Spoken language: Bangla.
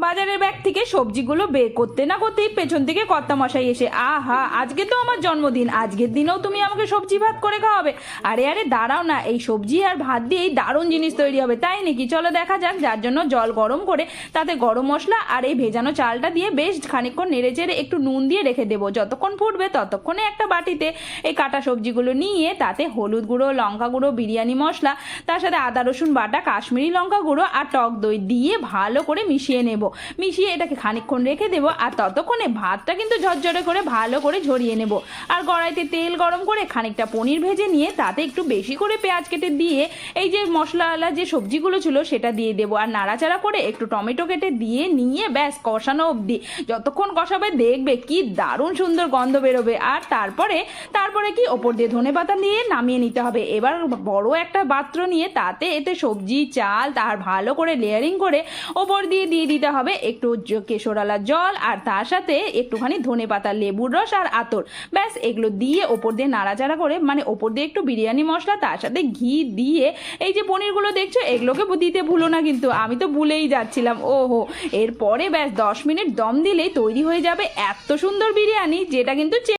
বাজারের ব্যাগ থেকে সবজিগুলো বের করতে না করতেই পেছন থেকে কর্তামশাই এসে, আহা আজকে তো আমার জন্মদিন, আজকের দিনেও তুমি আমাকে সবজি ভাত করে খাওয়াবে? আরে আরে দাঁড়াও না, এই সবজি আর ভাত দিয়েই দারুণ জিনিস তৈরি হবে, তাই নাকি? চলো দেখা যাক। যার জন্য জল গরম করে তাতে গরম মশলা আর এই ভেজানো চালটা দিয়ে বেশ খানিকক্ষণ নেড়ে চেড়ে একটু নুন দিয়ে রেখে দেবো। যতক্ষণ ফুটবে ততক্ষণে একটা বাটিতে এই কাটা সবজিগুলো নিয়ে তাতে হলুদ গুঁড়ো, লঙ্কা গুঁড়ো, বিরিয়ানি মশলা, তার সাথে আদা রসুন বাটা, কাশ্মীরি লঙ্কা গুঁড়ো আর টক দই দিয়ে ভালো করে মিশিয়ে নেব। মিশিয়ে এটাকে খানিকক্ষণ রেখে দেবো। আর ততক্ষণে ভাতটা কিন্তু ঝরঝরে করে ভালো করে ঝরিয়ে নেব। আর কড়াইতে তেল গরম করে খানিকটা পনির ভেজে নিয়ে তাতে একটু বেশি করে পেঁয়াজ কেটে দিয়ে এই যে মশলাওয়ালা যে সবজিগুলো ছিল সেটা দিয়ে দেবো। আর নাড়াচাড়া করে একটু টমেটো কেটে দিয়ে নিয়ে ব্যাস কষানো অবধি। যতক্ষণ কষাবে দেখবে কি দারুণ সুন্দর গন্ধ বেরোবে। আর তারপরে কি ওপর দিয়ে ধনেপাতা দিয়ে নামিয়ে নিতে হবে। এবার বড় একটা পাত্র নিয়ে তাতে এতে সবজি, চাল তার ভালো করে লেয়ারিং করে ওপর দিয়ে দিতে হবে একটু কেশরালা জল আর তার সাথে একটুখানি ধনেপাতা, লেবুর রস আর আতর। ব্যাস এগুলো দিয়ে ওপর দিয়ে নাড়াচাড়া করে মানে ওপর দিয়ে একটু বিরিয়ানি মশলা তার সাথে ঘি দিয়ে এই যে পনিরগুলো দেখছো এগুলোকে দিতে ভুলো না, কিন্তু আমি তো ভুলেই যাচ্ছিলাম। ওহো, এরপরে ব্যাস 10 মিনিট দম দিলেই তৈরি হয়ে যাবে এত সুন্দর বিরিয়ানি, যেটা কিন্তু